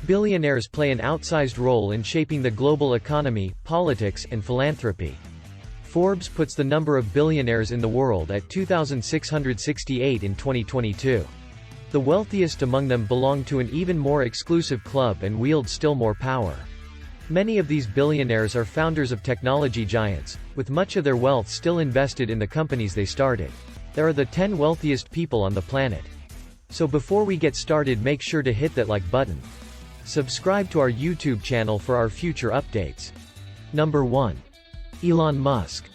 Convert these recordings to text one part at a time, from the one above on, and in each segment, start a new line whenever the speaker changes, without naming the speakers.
Billionaires play an outsized role in shaping the global economy, politics, and philanthropy. Forbes puts the number of billionaires in the world at 2,668 in 2022. The wealthiest among them belong to an even more exclusive club and wield still more power. Many of these billionaires are founders of technology giants, with much of their wealth still invested in the companies they started. There are the 10 wealthiest people on the planet. So before we get started, make sure to hit that like button. Subscribe to our YouTube channel for our future updates. Number 1. Elon Musk.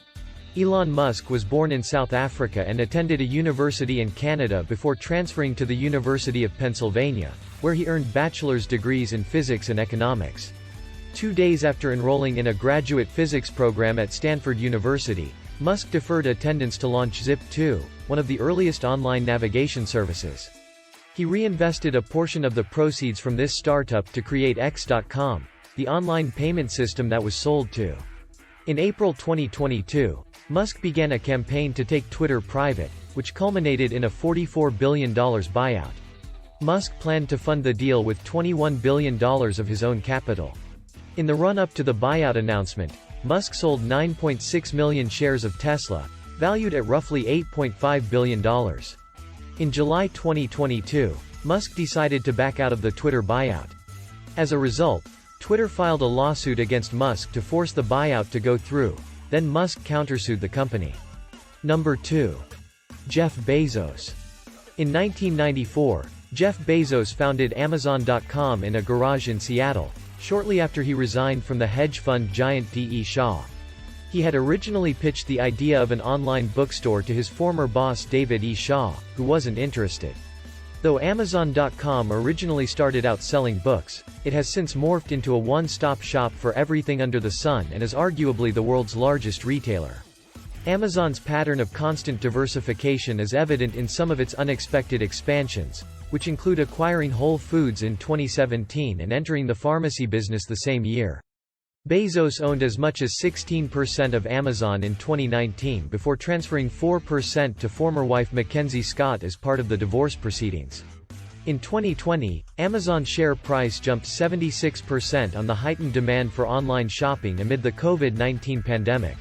Elon Musk was born in South Africa and attended a university in Canada before transferring to the University of Pennsylvania, where he earned bachelor's degrees in physics and economics. 2 days after enrolling in a graduate physics program at Stanford University, Musk deferred attendance to launch Zip2, one of the earliest online navigation services. He reinvested a portion of the proceeds from this startup to create X.com, the online payment system that was sold to. In April 2022, Musk began a campaign to take Twitter private, which culminated in a $44 billion buyout. Musk planned to fund the deal with $21 billion of his own capital. In the run-up to the buyout announcement, Musk sold 9.6 million shares of Tesla, valued at roughly $8.5 billion. In July 2022, Musk decided to back out of the Twitter buyout. As a result, Twitter filed a lawsuit against Musk to force the buyout to go through, then Musk countersued the company. Number 2. Jeff Bezos. In 1994, Jeff Bezos founded Amazon.com in a garage in Seattle, shortly after he resigned from the hedge fund giant D.E. Shaw. He had originally pitched the idea of an online bookstore to his former boss David E. Shaw, who wasn't interested. Though Amazon.com originally started out selling books, it has since morphed into a one-stop shop for everything under the sun and is arguably the world's largest retailer. Amazon's pattern of constant diversification is evident in some of its unexpected expansions, which include acquiring Whole Foods in 2017 and entering the pharmacy business the same year. Bezos owned as much as 16% of Amazon in 2019 before transferring 4% to former wife Mackenzie Scott as part of the divorce proceedings. In 2020, Amazon's share price jumped 76% on the heightened demand for online shopping amid the COVID-19 pandemic.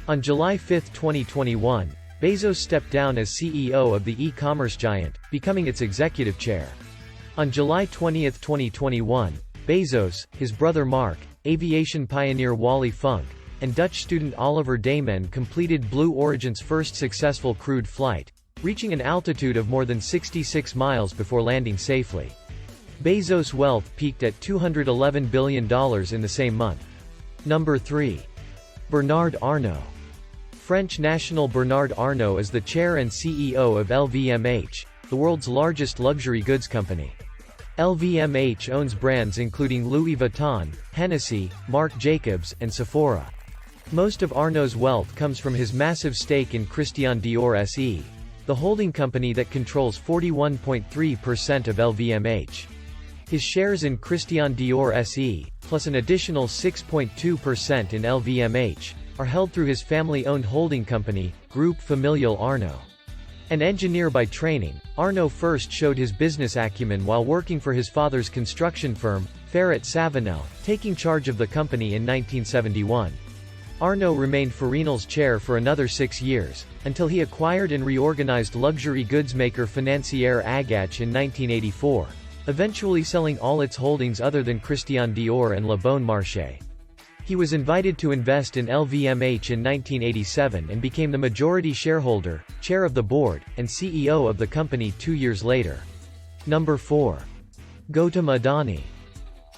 On July 5, 2021, Bezos stepped down as CEO of the e-commerce giant, becoming its executive chair. On July 20, 2021, Bezos, his brother Mark, aviation pioneer Wally Funk, and Dutch student Oliver Dayman completed Blue Origin's first successful crewed flight, reaching an altitude of more than 66 miles before landing safely. Bezos' wealth peaked at $211 billion in the same month. Number 3. Bernard Arnault. French national Bernard Arnault is the chair and CEO of LVMH, the world's largest luxury goods company. LVMH owns brands including Louis Vuitton, Hennessy, Marc Jacobs, and Sephora. Most of Arnault's wealth comes from his massive stake in Christian Dior SE, the holding company that controls 41.3% of LVMH. His shares in Christian Dior SE, plus an additional 6.2% in LVMH, are held through his family-owned holding company, Groupe Familial Arnault. An engineer by training, Arnault first showed his business acumen while working for his father's construction firm, Ferret Savinel, taking charge of the company in 1971. Arnault remained Farinel's chair for another 6 years, until he acquired and reorganized luxury goods maker Financière Agache in 1984, eventually selling all its holdings other than Christian Dior and Le Bon Marché. He was invited to invest in LVMH in 1987 and became the majority shareholder, chair of the board, and CEO of the company 2 years later. Number 4. Gautam Adani.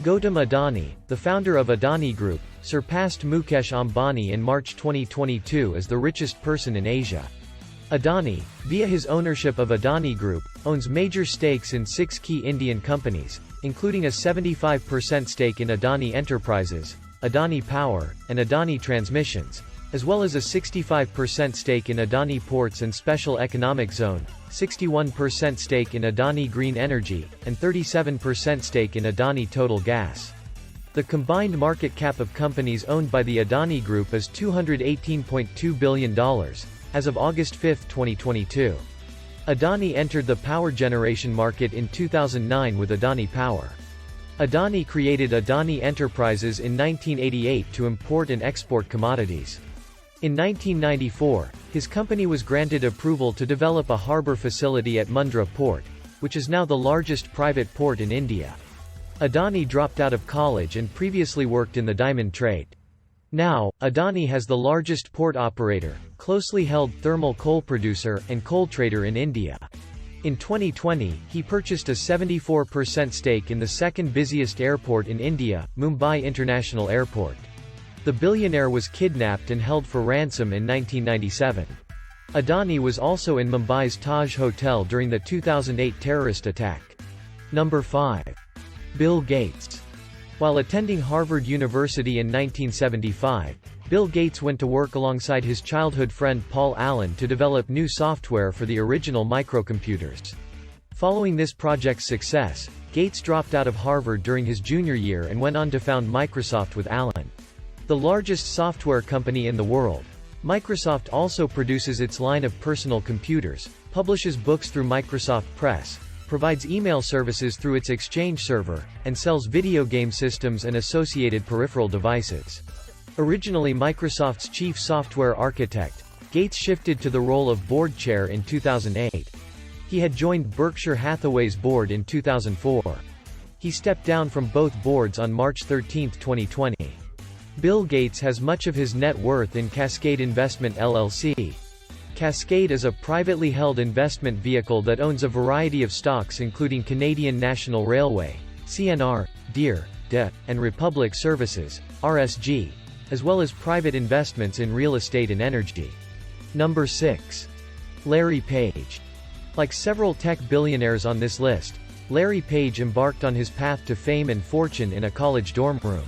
Gautam Adani, the founder of Adani Group, surpassed Mukesh Ambani in March 2022 as the richest person in Asia. Adani, via his ownership of Adani Group, owns major stakes in 6 key Indian companies, including a 75% stake in Adani Enterprises, Adani Power, and Adani Transmissions, as well as a 65% stake in Adani Ports and Special Economic Zone, 61% stake in Adani Green Energy, and 37% stake in Adani Total Gas. The combined market cap of companies owned by the Adani Group is $218.2 billion, as of August 5, 2022. Adani entered the power generation market in 2009 with Adani Power. Adani created Adani Enterprises in 1988 to import and export commodities. In 1994, his company was granted approval to develop a harbour facility at Mundra Port, which is now the largest private port in India. Adani dropped out of college and previously worked in the diamond trade. Now, Adani has the largest port operator, closely held thermal coal producer, and coal trader in India. In 2020, he purchased a 74% stake in the second busiest airport in India, Mumbai International Airport. The billionaire was kidnapped and held for ransom in 1997. Adani was also in Mumbai's Taj Hotel during the 2008 terrorist attack. Number 5. Bill Gates. While attending Harvard University in 1975, Bill Gates went to work alongside his childhood friend Paul Allen to develop new software for the original microcomputers. Following this project's success, Gates dropped out of Harvard during his junior year and went on to found Microsoft with Allen. The largest software company in the world, Microsoft also produces its line of personal computers, publishes books through Microsoft Press, provides email services through its Exchange server, and sells video game systems and associated peripheral devices. Originally Microsoft's chief software architect, Gates shifted to the role of board chair in 2008. He had joined Berkshire Hathaway's board in 2004. He stepped down from both boards on March 13, 2020. Bill Gates has much of his net worth in Cascade Investment LLC. Cascade is a privately held investment vehicle that owns a variety of stocks including Canadian National Railway, CNR, Deere, DE, and Republic Services, RSG, as well as private investments in real estate and energy. Number 6. Larry Page. Like several tech billionaires on this list, Larry Page embarked on his path to fame and fortune in a college dorm room.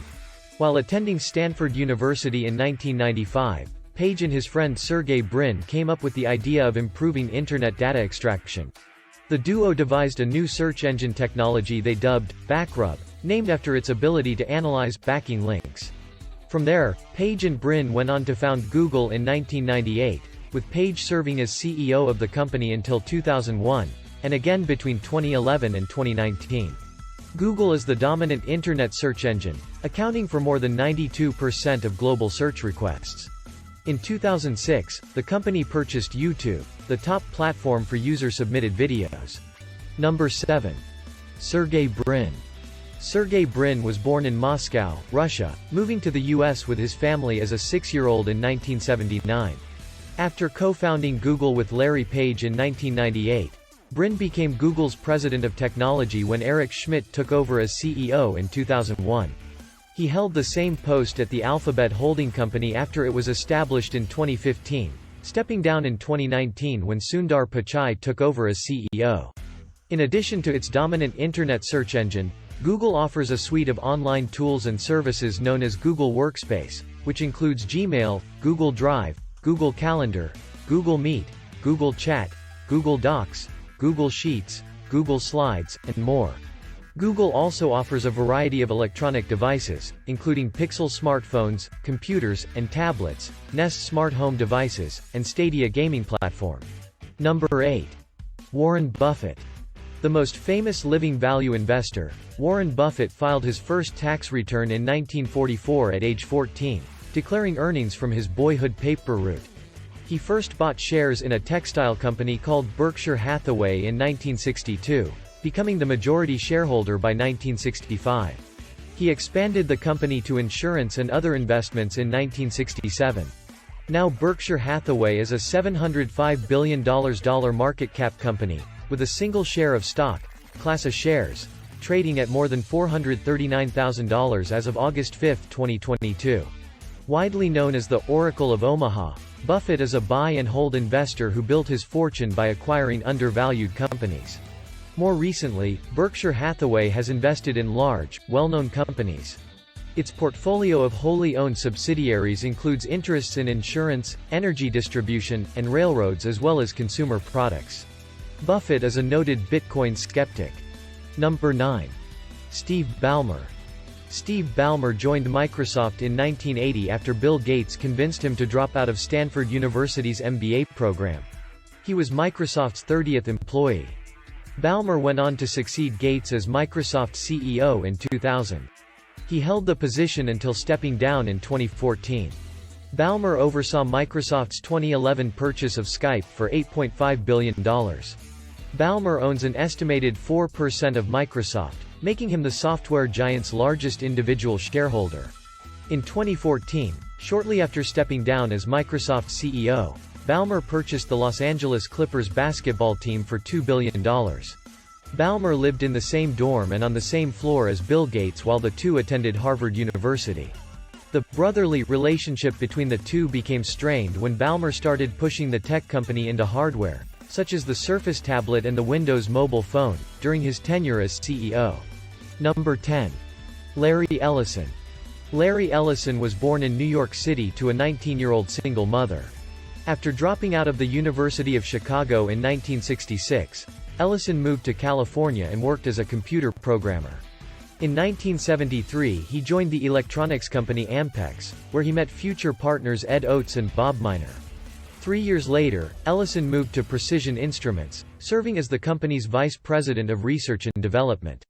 While attending Stanford University in 1995, Page and his friend Sergey Brin came up with the idea of improving internet data extraction. The duo devised a new search engine technology they dubbed Backrub, named after its ability to analyze backing links. From there, Page and Brin went on to found Google in 1998, with Page serving as CEO of the company until 2001, and again between 2011 and 2019. Google is the dominant internet search engine, accounting for more than 92% of global search requests. In 2006, the company purchased YouTube, the top platform for user-submitted videos. Number 7. Sergey Brin. Sergey Brin was born in Moscow, Russia, moving to the US with his family as a 6-year-old in 1979. After co-founding Google with Larry Page in 1998, Brin became Google's president of technology when Eric Schmidt took over as CEO in 2001. He held the same post at the Alphabet holding company after it was established in 2015, stepping down in 2019 when Sundar Pichai took over as CEO. In addition to its dominant internet search engine, Google offers a suite of online tools and services known as Google Workspace, which includes Gmail, Google Drive, Google Calendar, Google Meet, Google Chat, Google Docs, Google Sheets, Google Slides, and more. Google also offers a variety of electronic devices, including Pixel smartphones, computers, and tablets, Nest smart home devices, and Stadia gaming platform. Number 8. Warren Buffett. The most famous living value investor, Warren Buffett filed his first tax return in 1944 at age 14, declaring earnings from his boyhood paper route. He first bought shares in a textile company called Berkshire Hathaway in 1962, becoming the majority shareholder by 1965. He expanded the company to insurance and other investments in 1967. Now Berkshire Hathaway is a $705 billion market cap company, with a single share of stock, class A shares, trading at more than $439,000 as of August 5, 2022. Widely known as the Oracle of Omaha, Buffett is a buy-and-hold investor who built his fortune by acquiring undervalued companies. More recently, Berkshire Hathaway has invested in large, well-known companies. Its portfolio of wholly owned subsidiaries includes interests in insurance, energy distribution, and railroads as well as consumer products. Buffett is a noted Bitcoin skeptic. Number 9. Steve Ballmer. Steve Ballmer joined Microsoft in 1980 after Bill Gates convinced him to drop out of Stanford University's MBA program. He was Microsoft's 30th employee. Balmer went on to succeed Gates as Microsoft CEO in 2000. He held the position until stepping down in 2014. Balmer oversaw Microsoft's 2011 purchase of Skype for $8.5 billion. Balmer owns an estimated 4% of Microsoft, making him the software giant's largest individual shareholder. In 2014, shortly after stepping down as Microsoft CEO, Balmer purchased the Los Angeles Clippers basketball team for $2 billion. Balmer lived in the same dorm and on the same floor as Bill Gates while the two attended Harvard University. The brotherly relationship between the two became strained when Balmer started pushing the tech company into hardware, such as the Surface tablet and the Windows mobile phone, during his tenure as CEO. Number 10. Larry Ellison. Larry Ellison was born in New York City to a 19-year-old single mother. After dropping out of the University of Chicago in 1966, Ellison moved to California and worked as a computer programmer. In 1973 he joined the electronics company Ampex, where he met future partners Ed Oates and Bob Miner. 3 years later, Ellison moved to Precision Instruments, serving as the company's vice president of research and development.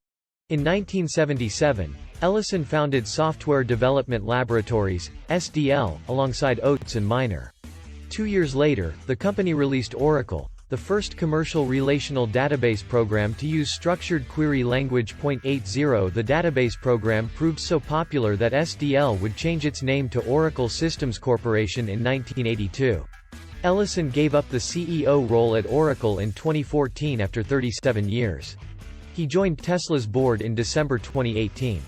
In 1977, Ellison founded Software Development Laboratories, SDL, alongside Oates and Miner. 2 years later, the company released Oracle, the first commercial relational database program to use structured query language. 80. The database program proved so popular that SDL would change its name to Oracle Systems Corporation in 1982. Ellison gave up the CEO role at Oracle in 2014 after 37 years. He joined Tesla's board in December 2018.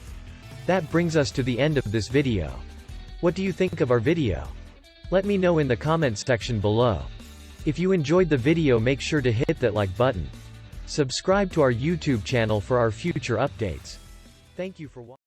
That brings us to the end of this video. What do you think of our video? Let me know in the comments section below. If you enjoyed the video, make sure to hit that like button. Subscribe to our YouTube channel for our future updates. Thank you for watching.